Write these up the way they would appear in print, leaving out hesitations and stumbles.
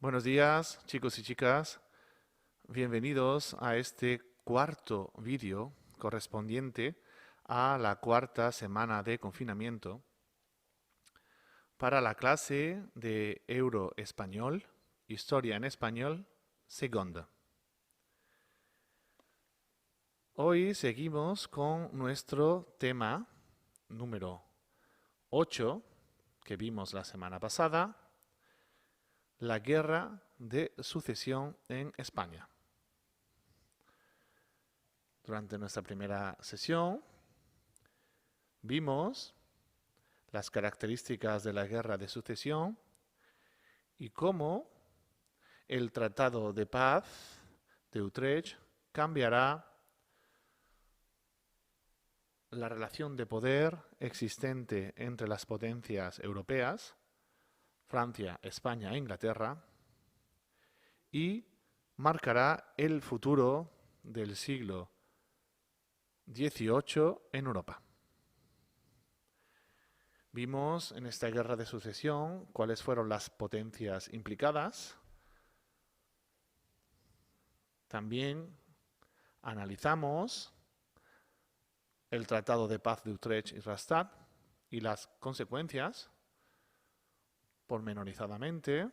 Buenos días, chicos y chicas. Bienvenidos a este cuarto vídeo correspondiente a la cuarta semana de confinamiento para la clase de Euro-Español, Historia en Español, segunda. Hoy seguimos con nuestro tema número 8 que vimos la semana pasada, la Guerra de Sucesión en España. Durante nuestra primera sesión vimos las características de la Guerra de Sucesión y cómo el Tratado de Paz de Utrecht cambiará la relación de poder existente entre las potencias europeas, Francia, España e Inglaterra, y marcará el futuro del siglo XVIII en Europa. Vimos en esta guerra de sucesión cuáles fueron las potencias implicadas. También analizamos el Tratado de Paz de Utrecht y Rastatt y las consecuencias, pormenorizadamente,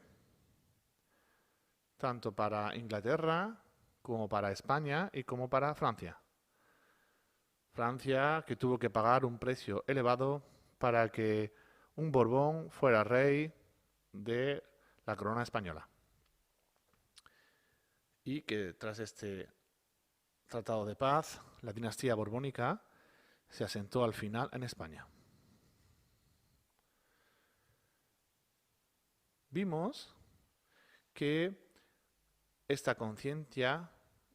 tanto para Inglaterra como para España y como para Francia. Francia que tuvo que pagar un precio elevado para que un Borbón fuera rey de la corona española. Y que tras este Tratado de Paz, la dinastía borbónica se asentó al final en España. Vimos que esta conciencia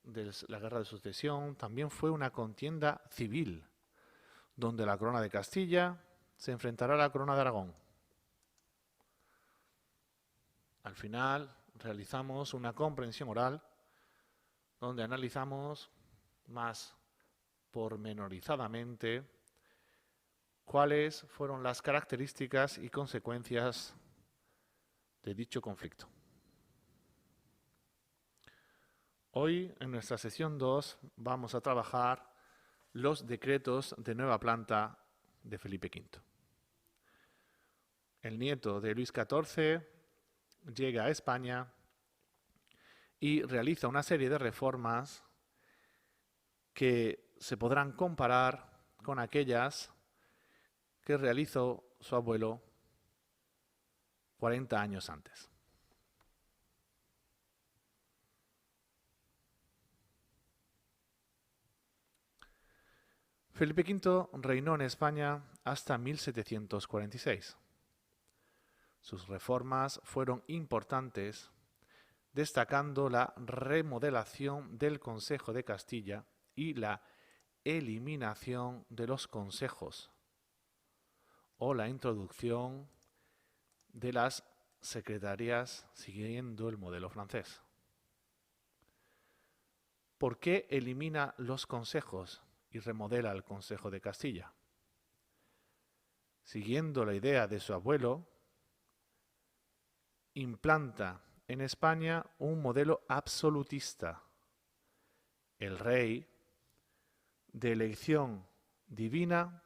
de la guerra de sucesión también fue una contienda civil, donde la corona de Castilla se enfrentará a la corona de Aragón. Al final realizamos una comprensión oral donde analizamos más pormenorizadamente cuáles fueron las características y consecuencias de dicho conflicto. Hoy, en nuestra sesión 2, vamos a trabajar los decretos de nueva planta de Felipe V. El nieto de Luis XIV llega a España y realiza una serie de reformas que se podrán comparar con aquellas que realizó su abuelo 40 años antes. Felipe V reinó en España hasta 1746. Sus reformas fueron importantes, destacando la remodelación del Consejo de Castilla y la eliminación de los consejos o la introducción de las secretarías siguiendo el modelo francés. ¿Por qué elimina los consejos y remodela el Consejo de Castilla? Siguiendo la idea de su abuelo, implanta en España un modelo absolutista. El rey, de elección divina,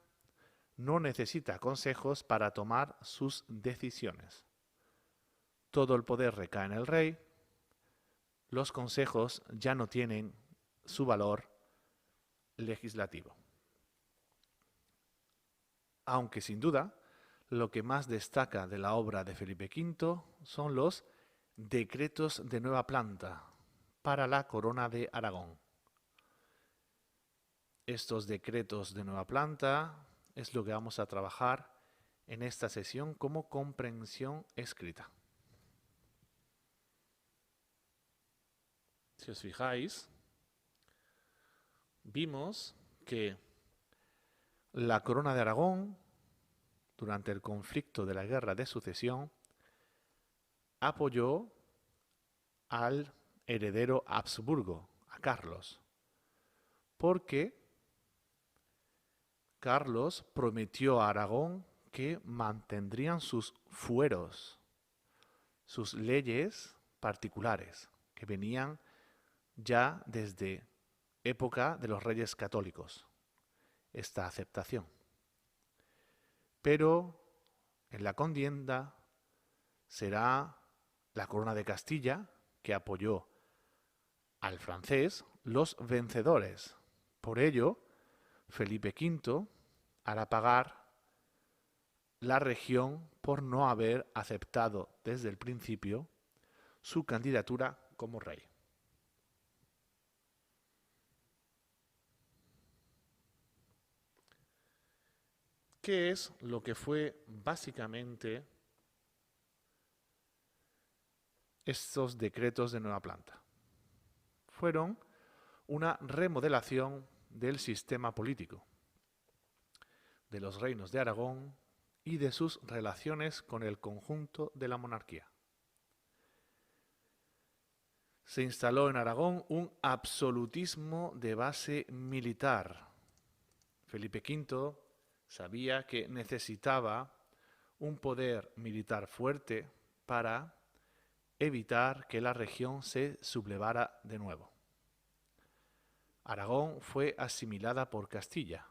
no necesita consejos para tomar sus decisiones. Todo el poder recae en el rey. Los consejos ya no tienen su valor legislativo. Aunque sin duda, lo que más destaca de la obra de Felipe V son los decretos de nueva planta para la corona de Aragón. Estos decretos de nueva planta es lo que vamos a trabajar en esta sesión como comprensión escrita. Si os fijáis, vimos que la corona de Aragón, durante el conflicto de la Guerra de Sucesión, apoyó al heredero Habsburgo, a Carlos, porque Carlos prometió a Aragón que mantendrían sus fueros, sus leyes particulares que venían ya desde época de los reyes católicos, esta aceptación. Pero en la contienda será la corona de Castilla, que apoyó al francés, los vencedores. Por ello, Felipe V hará pagar la región por no haber aceptado desde el principio su candidatura como rey. ¿Qué es lo que fue básicamente estos decretos de nueva planta? Fueron una remodelación del sistema político, de los reinos de Aragón y de sus relaciones con el conjunto de la monarquía. Se instaló en Aragón un absolutismo de base militar. Felipe V sabía que necesitaba un poder militar fuerte para evitar que la región se sublevara de nuevo. Aragón fue asimilada por Castilla.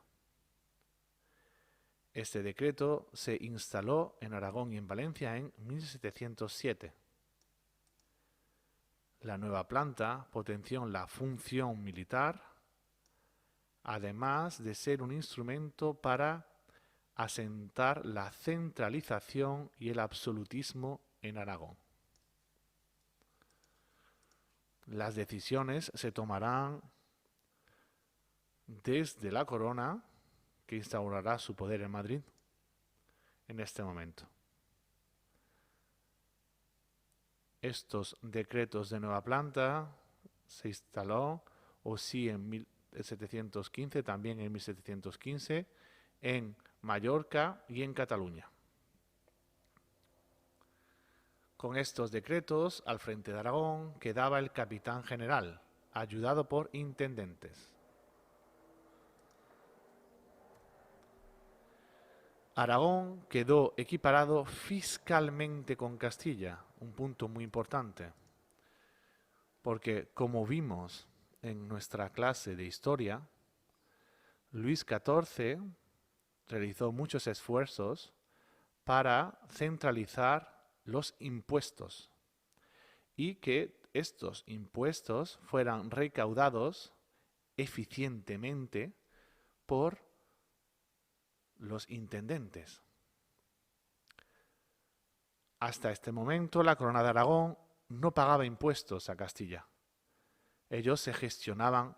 Este decreto se instaló en Aragón y en Valencia en 1707. La nueva planta potenció la función militar, además de ser un instrumento para asentar la centralización y el absolutismo en Aragón. Las decisiones se tomarán desde la corona, que instaurará su poder en Madrid en este momento. Estos decretos de nueva planta se instaló, o sí en 1715, también en 1715, en Mallorca y en Cataluña. Con estos decretos, al frente de Aragón quedaba el capitán general, ayudado por intendentes. Aragón quedó equiparado fiscalmente con Castilla, un punto muy importante, porque como vimos en nuestra clase de historia, Luis XIV realizó muchos esfuerzos para centralizar los impuestos y que estos impuestos fueran recaudados eficientemente por los intendentes. Hasta este momento la Corona de Aragón no pagaba impuestos a Castilla. Ellos se gestionaban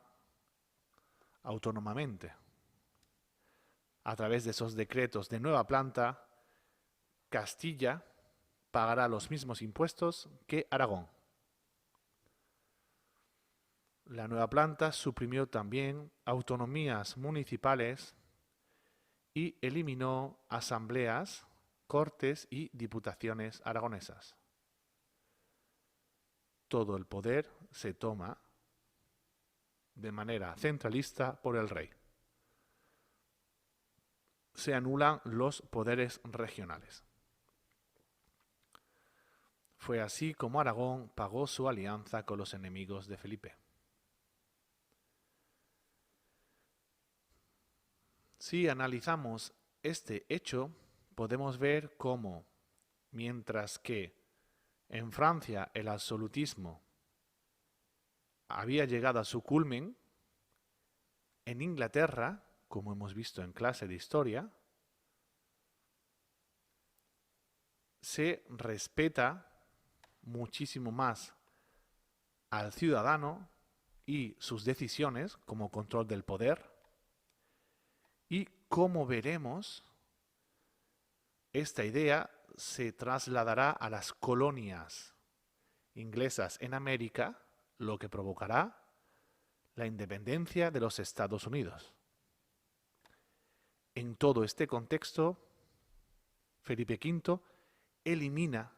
autónomamente. A través de esos decretos de nueva planta, Castilla pagará los mismos impuestos que Aragón. La nueva planta suprimió también autonomías municipales y eliminó asambleas, cortes y diputaciones aragonesas. Todo el poder se toma de manera centralista por el rey. Se anulan los poderes regionales. Fue así como Aragón pagó su alianza con los enemigos de Felipe. Si analizamos este hecho, podemos ver cómo, mientras que en Francia el absolutismo había llegado a su culmen, en Inglaterra, como hemos visto en clase de historia, se respeta muchísimo más al ciudadano y sus decisiones como control del poder, y como veremos, esta idea se trasladará a las colonias inglesas en América, lo que provocará la independencia de los Estados Unidos. En todo este contexto, Felipe V elimina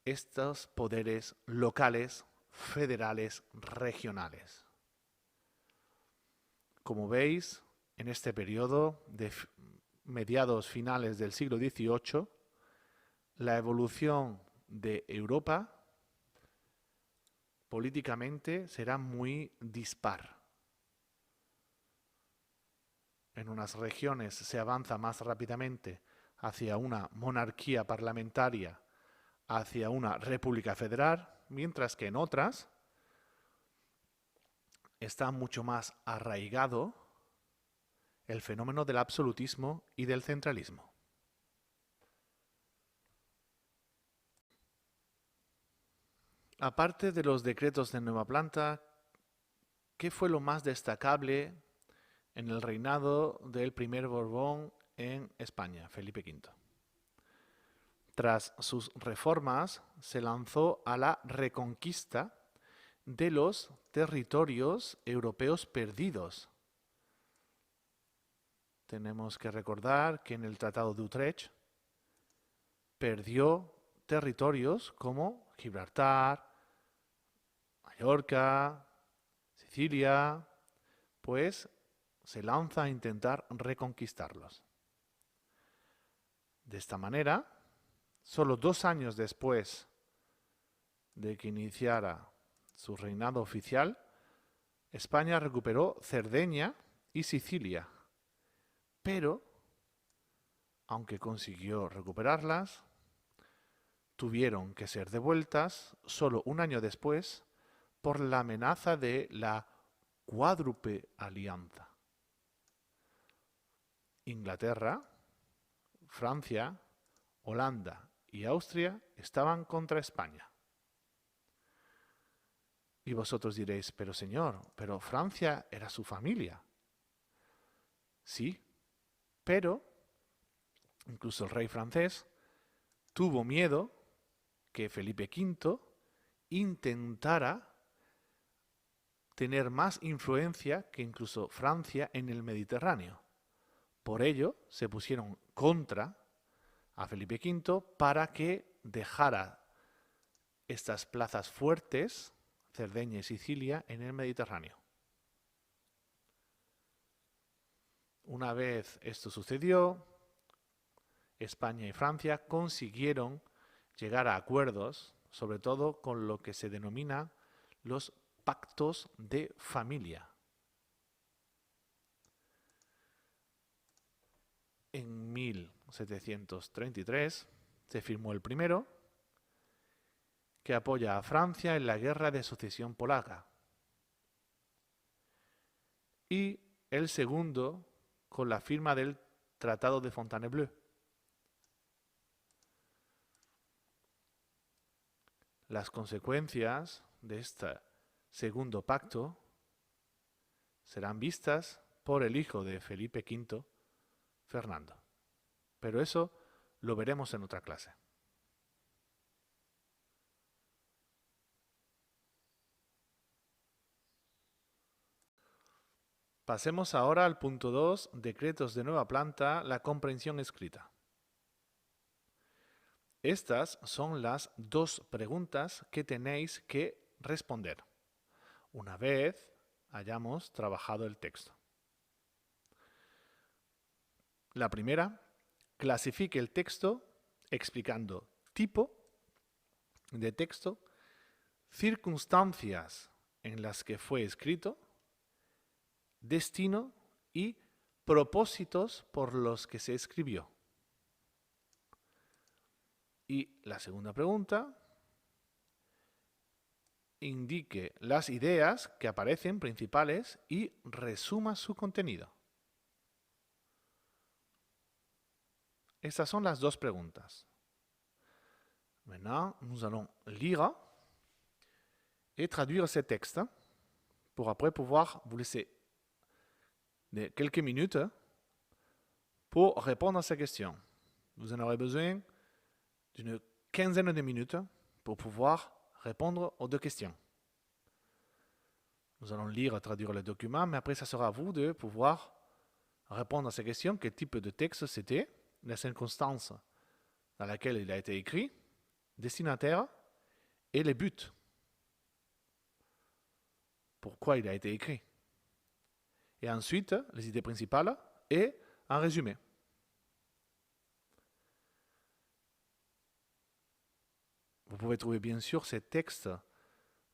estos poderes locales, federales, regionales. Como veis, en este periodo de mediados finales del siglo XVIII, la evolución de Europa políticamente será muy dispar. En unas regiones se avanza más rápidamente hacia una monarquía parlamentaria, hacia una república federal, mientras que en otras está mucho más arraigado el fenómeno del absolutismo y del centralismo. Aparte de los decretos de nueva planta, ¿qué fue lo más destacable en el reinado del primer Borbón en España, Felipe V? Tras sus reformas, se lanzó a la reconquista de los territorios europeos perdidos. Tenemos que recordar que en el Tratado de Utrecht perdió territorios como Gibraltar, Mallorca, Sicilia, pues se lanza a intentar reconquistarlos. De esta manera, solo 2 años después de que iniciara su reinado oficial, España recuperó Cerdeña y Sicilia, pero, aunque consiguió recuperarlas, tuvieron que ser devueltas solo 1 año después por la amenaza de la Cuádruple Alianza. Inglaterra, Francia, Holanda y Austria estaban contra España. Y vosotros diréis, pero señor, pero Francia era su familia. Sí, pero incluso el rey francés tuvo miedo que Felipe V intentara tener más influencia que incluso Francia en el Mediterráneo. Por ello, se pusieron contra a Felipe V para que dejara estas plazas fuertes, Cerdeña y Sicilia, en el Mediterráneo. Una vez esto sucedió, España y Francia consiguieron llegar a acuerdos, sobre todo con lo que se denomina los pactos de familia. En 1733 se firmó el primero, que apoya a Francia en la Guerra de Sucesión Polaca, y el segundo con la firma del Tratado de Fontainebleau. Las consecuencias de este segundo pacto serán vistas por el hijo de Felipe V, Fernando. Pero eso lo veremos en otra clase. Pasemos ahora al punto 2, decretos de nueva planta, la comprensión escrita. Estas son las 2 preguntas que tenéis que responder una vez hayamos trabajado el texto. La primera, clasifique el texto explicando tipo de texto, circunstancias en las que fue escrito, destino y propósitos por los que se escribió. Y la segunda pregunta, indique las ideas que aparecen principales y resuma su contenido. Estas son las 2 preguntas. Maintenant, nous allons lire et traduire ces textes pour après pouvoir vous laisser quelques minutes pour répondre à ces questions. Vous en aurez besoin d'une quinzaine de minutes pour pouvoir répondre aux 2 questions. Nous allons lire et traduire le document, mais après, ça sera à vous de pouvoir répondre à ces questions. Quel type de texte c'était, les circonstances dans lesquelles il a été écrit, destinataire et les buts. Pourquoi il a été écrit. Et ensuite, les idées principales et un résumé. pouvez trouver bien sûr ces textes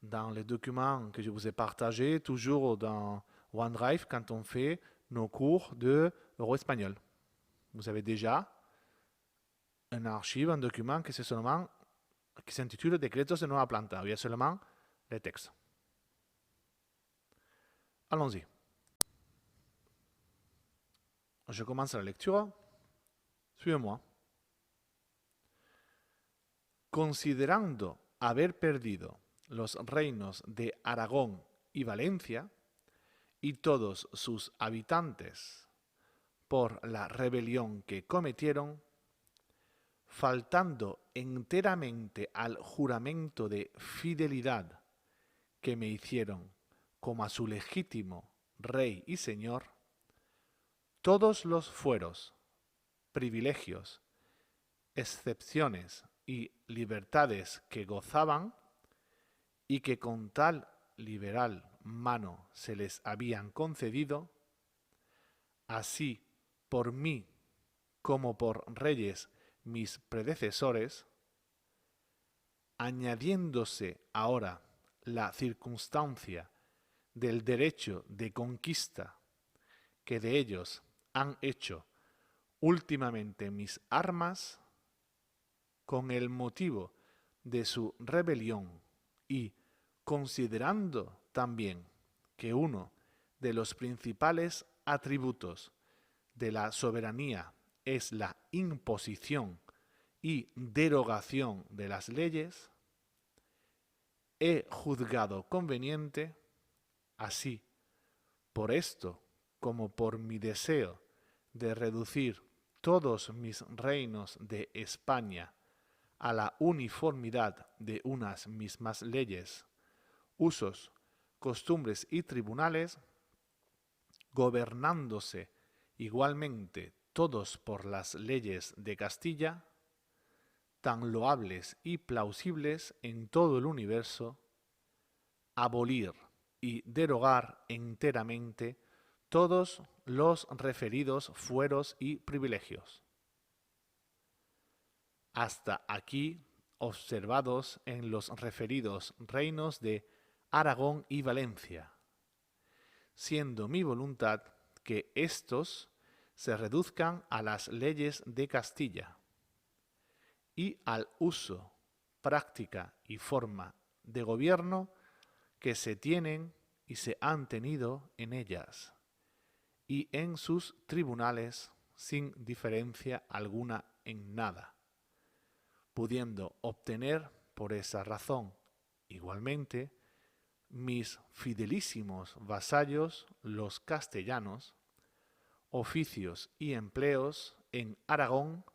dans les documents que je vous ai partagés, toujours dans OneDrive, quand on fait nos cours de euro-espagnol. Vous avez déjà un archive, un document qui s'intitule Decretos de nueva planta, où il y a seulement les textes. Allons-y. Je commence la lecture. Suivez-moi. Considerando haber perdido los reinos de Aragón y Valencia y todos sus habitantes por la rebelión que cometieron, faltando enteramente al juramento de fidelidad que me hicieron como a su legítimo rey y señor, todos los fueros, privilegios, excepciones y libertades que gozaban y que con tal liberal mano se les habían concedido, así por mí como por reyes mis predecesores, añadiéndose ahora la circunstancia del derecho de conquista que de ellos han hecho últimamente mis armas, con el motivo de su rebelión y considerando también que uno de los principales atributos de la soberanía es la imposición y derogación de las leyes, he juzgado conveniente, así por esto como por mi deseo de reducir todos mis reinos de España a la uniformidad de unas mismas leyes, usos, costumbres y tribunales, gobernándose igualmente todos por las leyes de Castilla, tan loables y plausibles en todo el universo, abolir y derogar enteramente todos los referidos fueros y privilegios, hasta aquí observados en los referidos reinos de Aragón y Valencia, siendo mi voluntad que éstos se reduzcan a las leyes de Castilla y al uso, práctica y forma de gobierno que se tienen y se han tenido en ellas y en sus tribunales sin diferencia alguna en nada, pudiendo obtener por esa razón igualmente mis fidelísimos vasallos los castellanos, oficios y empleos en Aragón,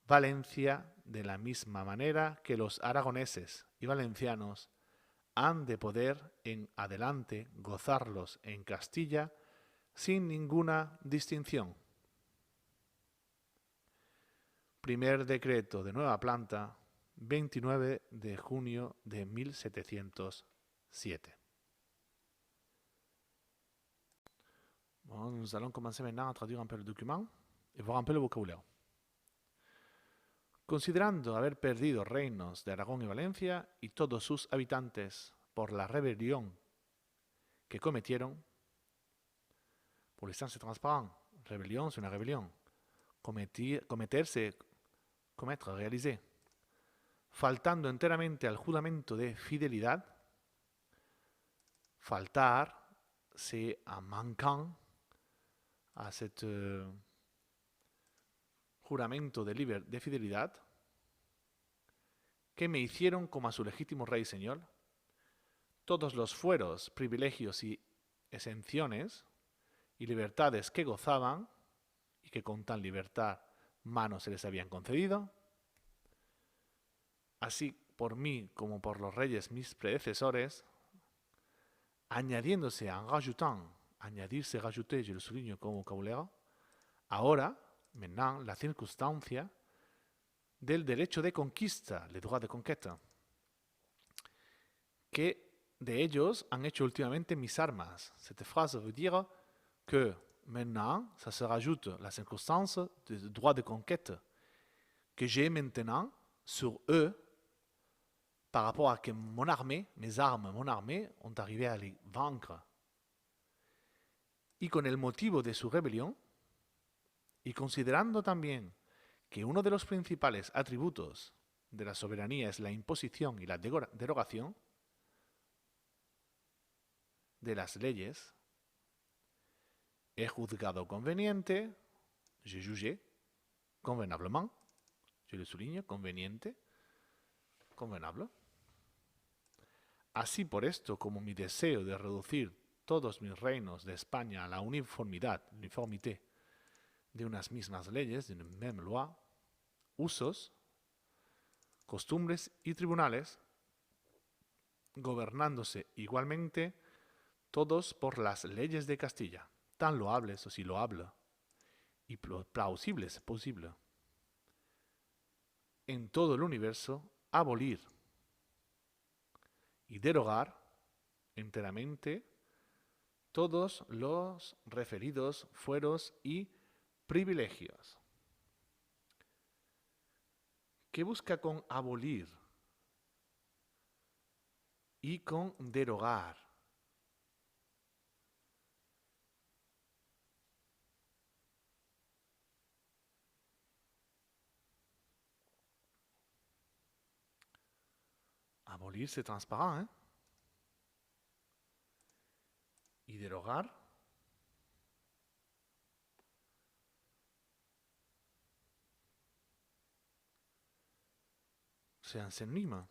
Valencia, de la misma manera que los aragoneses y valencianos han de poder en adelante gozarlos en Castilla sin ninguna distinción. Primer decreto de nueva planta, 29 de junio de 1707. Bon, nous allons commencer maintenant à traduire un peu le document et voir un peu le vocabulaire. Considerando haber perdido reinos de Aragón y Valencia y todos sus habitantes por la rebelión que cometieron, pour l'instant c'est transparent, rébellion c'est une rébellion, commettre, réaliser, faltando enteramente al juramento de fidelidad, faltar c'est en manquant a cet juramento de fidelidad que me hicieron como a su legítimo rey y señor, todos los fueros, privilegios y exenciones y libertades que gozaban y que con tal libertad mano se les habían concedido, así por mí como por los reyes mis predecesores, añadiéndose en rajoutant, añadirse, rajouter, je le souligne como vocabulaire, ahora, maintenant, la circunstancia del derecho de conquista, le droit de conquête, que de ellos han hecho últimamente mis armas. Cette phrase veut dire que maintenant, ça se rajoute la circonstance de droit de conquête que j'ai maintenant sur eux par rapport à que mon armée, mes armes, mon armée, ont arrivé à les vaincre. Y con el motivo de su rebelión, y considerando también que uno de los principales atributos de la soberanía es la imposición y la derogación de las leyes, he juzgado conveniente, j'ai jugé, convenablement, je le souligne, conveniente, convenable. Así por esto, como mi deseo de reducir todos mis reinos de España a la uniformidad, uniformité, de unas mismas leyes, de una même loi, usos, costumbres y tribunales, gobernándose igualmente todos por las leyes de Castilla, tan loables o si loable, y plausibles posible, en todo el universo, abolir y derogar enteramente todos los referidos fueros y privilegios. ¿Qué busca con abolir y con derogar? Abolir, c'est transparent, ¿eh? Y derogar, c'est un synonyme.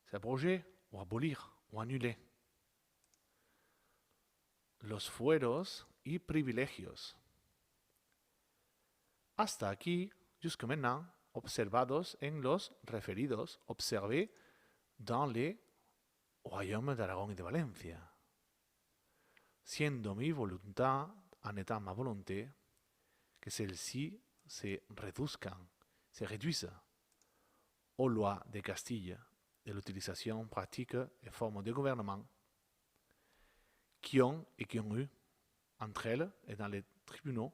C'est abroger o abolir o annuler. Los fueros y privilegios. Hasta aquí, jusque maintenant, observados en los referidos, observés dans les royaumes d'Aragón y de Valencia. Siendo mi voluntad, en étant ma volonté, que celles-ci se reduzcan, se réduisent aux lois de Castille de l'utilisation pratique et forme de gouvernement qui ont eu entre elles et dans les tribunaux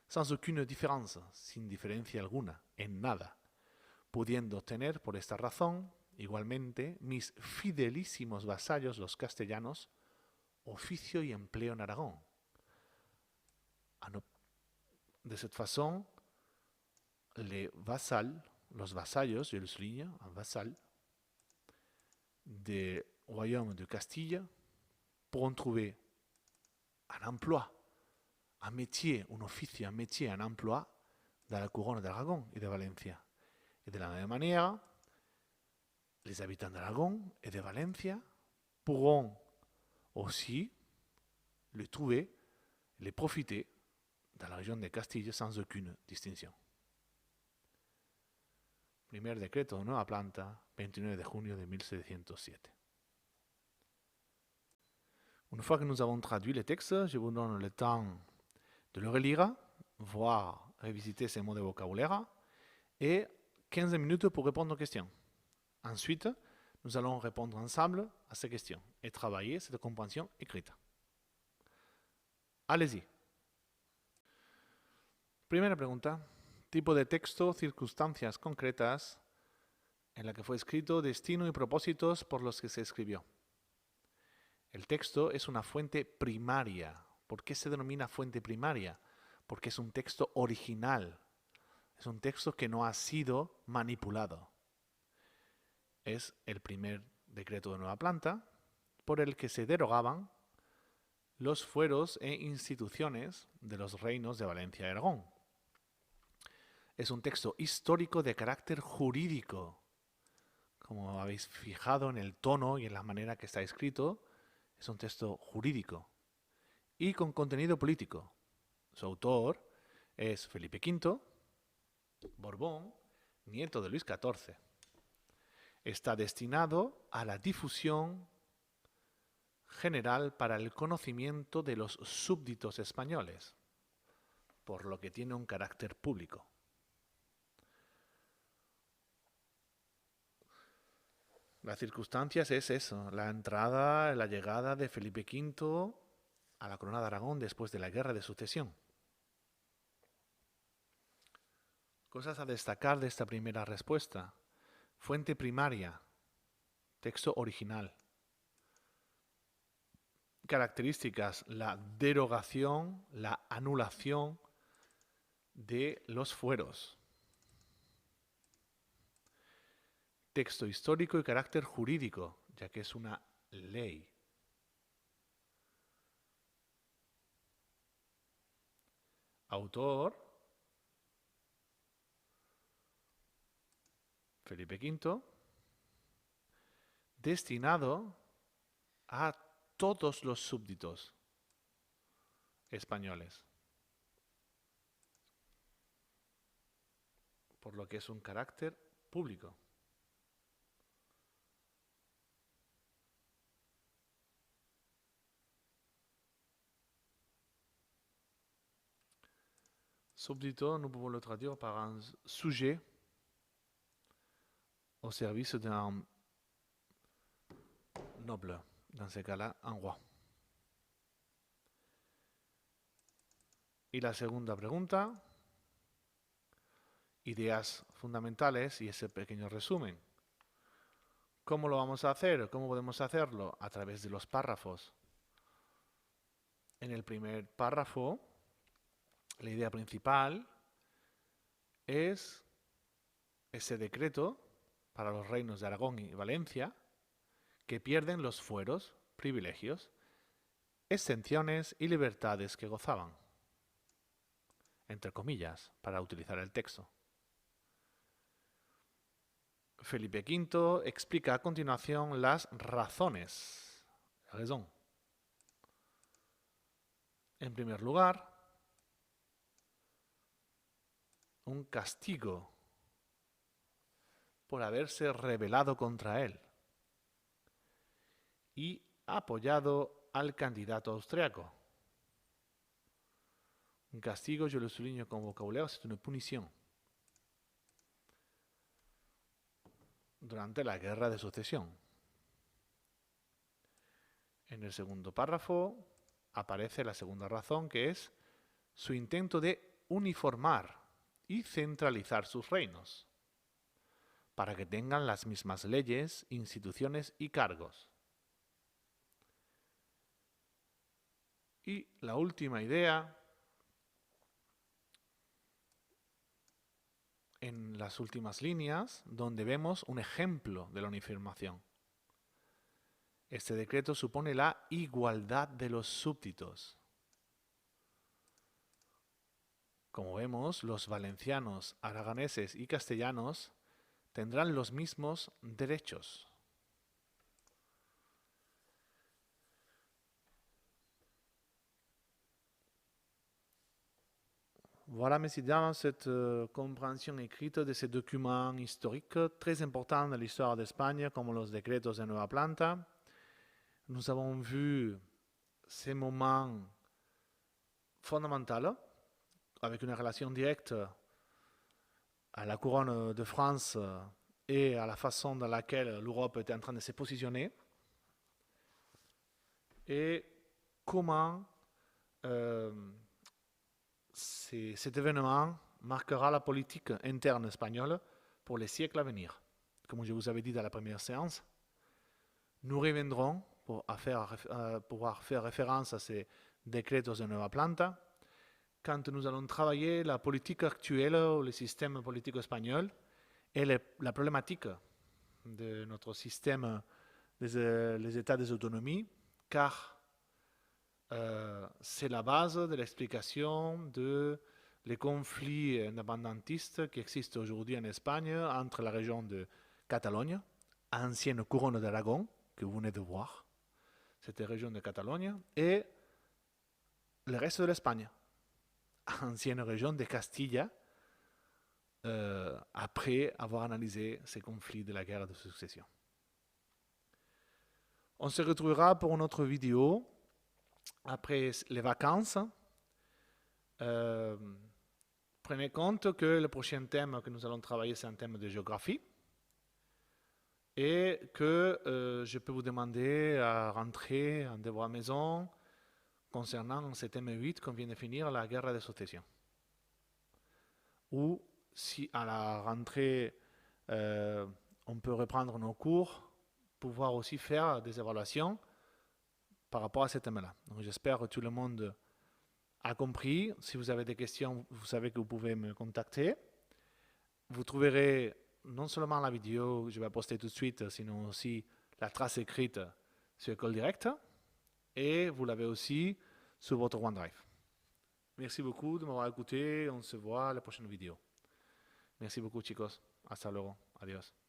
sans aucune différence, sin diferencia alguna, en nada, pudiendo tener por esta razón, igualmente, mis fidelísimos vasallos los castellanos, oficio y empleo en Aragón. De cette façon, los vasallos, je le souligne, un vassal, des royaumes de Castille pourront trouver un emploi, un métier, un oficio, un métier, un emploi dans la couronne d'Aragon et de Valencia. Et de la même manière, les habitants d'Aragon et de Valencia pourront aussi le trouver, les profiter dans la région de Castilla sans aucune distinction. Primer decreto de Nueva Planta, 29 de junio de 1707. Une fois que nous avons traduit le texte, je vous donne le temps de le relire, voir, revisiter ces mots de vocabulaire, et 15 minutes pour répondre aux questions. Ensuite, nous allons répondre ensemble à ces questions et travailler cette compréhension écrite. Allez-y. Primera pregunta. Tipo de texto, circunstancias concretas en la que fue escrito, destino y propósitos por los que se escribió. El texto es una fuente primaria. ¿Por qué se denomina fuente primaria? Porque es un texto original. Es un texto que no ha sido manipulado. Es el primer decreto de Nueva Planta por el que se derogaban los fueros e instituciones de los reinos de Valencia y Aragón. Es un texto histórico de carácter jurídico. Como habéis fijado en el tono y en la manera que está escrito, es un texto jurídico y con contenido político. Su autor es Felipe V, Borbón, nieto de Luis XIV. Está destinado a la difusión general para el conocimiento de los súbditos españoles, por lo que tiene un carácter público. Las circunstancias es eso, la entrada, la llegada de Felipe V a la corona de Aragón después de la Guerra de Sucesión. Cosas a destacar de esta primera respuesta. Fuente primaria, texto original. Características, la derogación, la anulación de los fueros. Texto histórico y carácter jurídico, ya que es una ley. Autor, Felipe V. Destinado a todos los súbditos españoles, por lo que es un carácter público. Súbdito, nous pouvons le traduire par un sujet au service d'un noble, dans ce cas-là, un roi. Y la segunda pregunta, ideas fundamentales y ese pequeño resumen. ¿Cómo lo vamos a hacer? ¿Cómo podemos hacerlo? A través de los párrafos. En el primer párrafo, la idea principal es ese decreto para los reinos de Aragón y Valencia que pierden los fueros, privilegios, exenciones y libertades que gozaban, entre comillas, para utilizar el texto. Felipe V explica a continuación las razones, raison. En primer lugar, un castigo por haberse rebelado contra él y apoyado al candidato austriaco. Un castigo, je le souligne con vocabulaire, c'est une punition. Durante la guerra de sucesión. En el segundo párrafo aparece la segunda razón, que es su intento de uniformar y centralizar sus reinos, para que tengan las mismas leyes, instituciones y cargos. Y la última idea, en las últimas líneas, donde vemos un ejemplo de la uniformación. Este decreto supone la igualdad de los súbditos. Como vemos, los valencianos, aragoneses y castellanos tendrán los mismos derechos. Voilà, messieurs et dames, cette compréhension écrite de ces documents historiques très importants de l'histoire d'Espagne, comme los decretos de Nueva Planta. Nous avons vu ces moments fondamentaux, avec une relation directe à la couronne de France et à la façon dans laquelle l'Europe était en train de se positionner, et comment cet événement marquera la politique interne espagnole pour les siècles à venir. Comme je vous avais dit dans la première séance, nous reviendrons pour pouvoir faire référence à ces decretos de Nueva Planta quand nous allons travailler la politique actuelle ou le système politique espagnol et la problématique de notre système des États des autonomies, car c'est la base de l'explication de les conflits indépendantistes qui existent aujourd'hui en Espagne entre la région de Catalogne, ancienne couronne d'Aragon, que vous venez de voir, cette région de Catalogne, et le reste de l'Espagne, ancienne région de Castilla, après avoir analysé ces conflits de la guerre de succession. On se retrouvera pour une autre vidéo après les vacances. Prenez compte que le prochain thème que nous allons travailler, c'est un thème de géographie. Et que je peux vous demander à rentrer en devoir maison concernant ce thème 8 qu'on vient de finir, la guerre de succession. Ou si à la rentrée on peut reprendre nos cours, pouvoir aussi faire des évaluations par rapport à ce thème-là. Donc j'espère que tout le monde a compris. Si vous avez des questions, vous savez que vous pouvez me contacter. Vous trouverez non seulement la vidéo que je vais poster tout de suite, sinon aussi la trace écrite sur École Directe. Et vous l'avez aussi sur votre OneDrive. Merci beaucoup de m'avoir écouté. On se voit à la prochaine vidéo. Merci beaucoup, chicos. Hasta luego. Adiós.